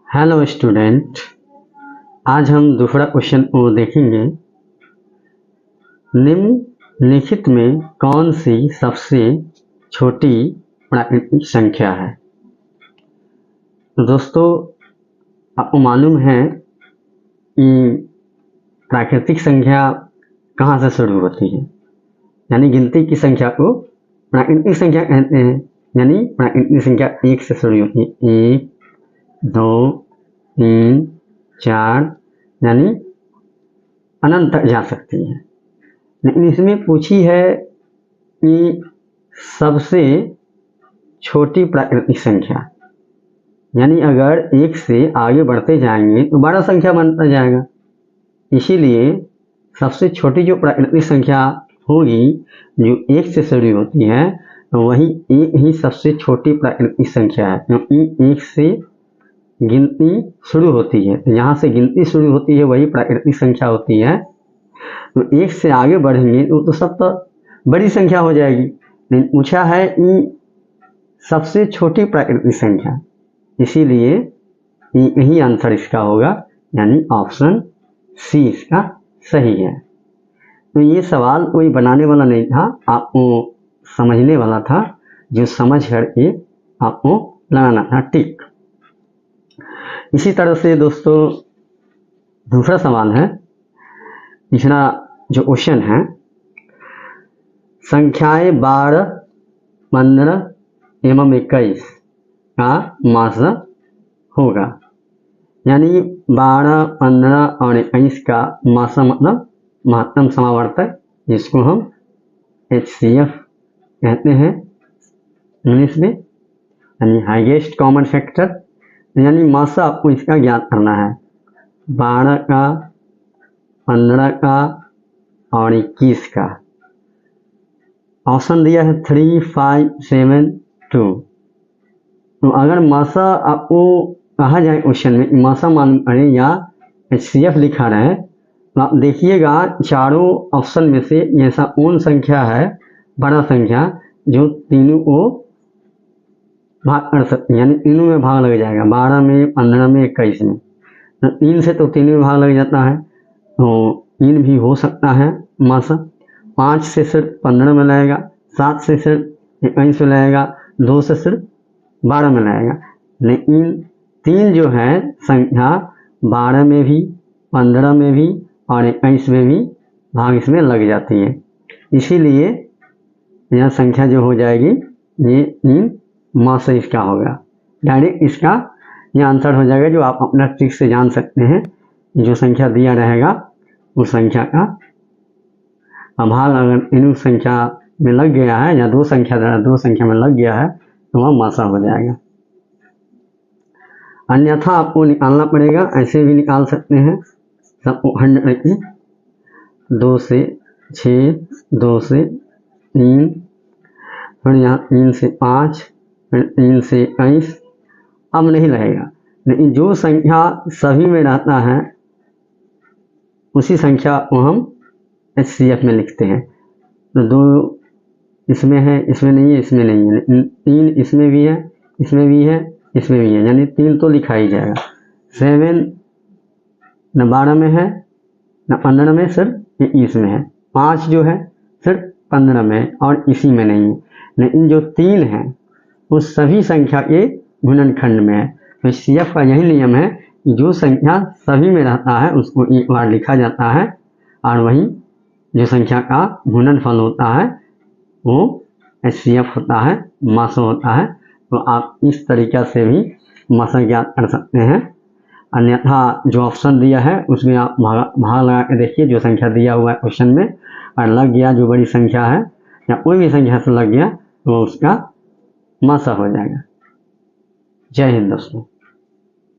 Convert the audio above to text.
Hello student, आज हम दूसरा क्वेश्चन को देखेंगे। निम्नलिखित में कौन सी सबसे छोटी प्राकृतिक संख्या है? तो दोस्तों, आपको मालूम है कि प्राकृतिक संख्या कहाँ से शुरू होती है, यानी गिनती की संख्या को प्राकृतिक संख्या कहते हैं। यानी प्राकृतिक संख्या एक से शुरू होती है, 1, 2, 3, 4, यानी अनंत तक जा सकती है। लेकिन इसमें पूछी है कि सबसे छोटी प्राकृतिक संख्या, यानी अगर एक से आगे बढ़ते जाएंगे तो बड़ा संख्या बनता जाएगा। इसीलिए सबसे छोटी जो प्राकृतिक संख्या होगी जो एक से शुरू होती है, तो वही एक ही सबसे छोटी प्राकृतिक संख्या है, क्योंकि एक से गिनती शुरू होती है। तो यहाँ से गिनती शुरू होती है, वही प्राकृतिक संख्या होती है। तो एक से आगे बढ़ेंगे तो सब तो बड़ी संख्या हो जाएगी। लेकिन पूछा है कि सबसे छोटी प्राकृतिक संख्या, इसीलिए यही आंसर इसका होगा, यानी ऑप्शन सी इसका सही है। तो ये सवाल कोई बनाने वाला नहीं था, आपको समझने वाला था, जो समझ करके आपको लगाना था टिक। इसी तरह से दोस्तों दूसरा सवाल है, तीसरा जो क्वेश्चन है, संख्याएं 12, 15 एवं 21 का मासा होगा। यानी 12, 15 और 21 का मासा मतलब महत्तम समावर्तक, जिसको हम HCF कहते हैं इंग्लिश में, यानी हाईएस्ट कॉमन फैक्टर। यानी मासा आपको इसका ज्ञात करना है, 12 का, 15 का और 21 का। ऑप्शन दिया है 3, 5, 7, 2। तो अगर मासा आपको कहा जाए क्वेश्चन में मासा मालूम करें या HCF लिखा रहे, तो आप देखिएगा चारों ऑप्शन में से ऐसा कौन संख्या है, बड़ा संख्या, जो तीनों को भाग कर सकते हैं, यानी तीनों में भाग लग जाएगा, 12 में, 15 में, 21 में। तो 3 से तो तीनों में भाग लग जाता है, तो 3 भी हो सकता है मासा। 5 से सिर्फ 15 में लगेगा, 7 से सिर्फ 21 में लगेगा, 2 से सिर्फ 12 में लगेगा। लेकिन 3 जो है संख्या 12 में भी, 15 में भी और 21 में भी भाग इसमें लग जाती है। इसीलिए यह संख्या जो हो जाएगी, ये 3 मासा इसका होगा। डायरेक्ट इसका ये आंसर हो जाएगा, जो आप अपना ट्रिक से जान सकते हैं। जो संख्या दिया रहेगा उस संख्या का भाग अगर इन संख्या में लग गया है, या दो संख्या में लग गया है, तो वह मासा हो जाएगा। अन्यथा आपको निकालना पड़ेगा, ऐसे भी निकाल सकते हैं। सबको 100 रखिए, 2 से 6, 2 से 3, फिर यहाँ 3 से 5, फिर 3 से 21। अब नहीं रहेगा, लेकिन जो संख्या सभी में रहता है उसी संख्या को हम HCF में लिखते हैं। तो 2 इसमें है, इसमें नहीं है, इसमें नहीं है, 3 इसमें भी है, इसमें भी है, इसमें भी है, यानी 3 तो लिखा ही जाएगा। 7 न 12 में है, न 15 में, सिर्फ 21 में है। 5 जो है सिर्फ 15 में और इसी में नहीं है। लेकिन जो 3 है वो सभी संख्या के गुणनखंड में है। तो HCF का यही नियम है कि जो संख्या सभी में रहता है उसको एक बार लिखा जाता है, और वही जो संख्या का गुणनफल होता है वो HCF होता है, मासा होता है। तो आप इस तरीक़ा से भी मासा ज्ञात कर सकते हैं। अन्यथा जो ऑप्शन दिया है उसमें आप भाग लगा के देखिए, जो संख्या दिया हुआ है क्वेश्चन में और लग गया, जो बड़ी संख्या है या कोई भी संख्या से लग गया, तो उसका मासा हो जाएगा। जय हिंद दोस्तों।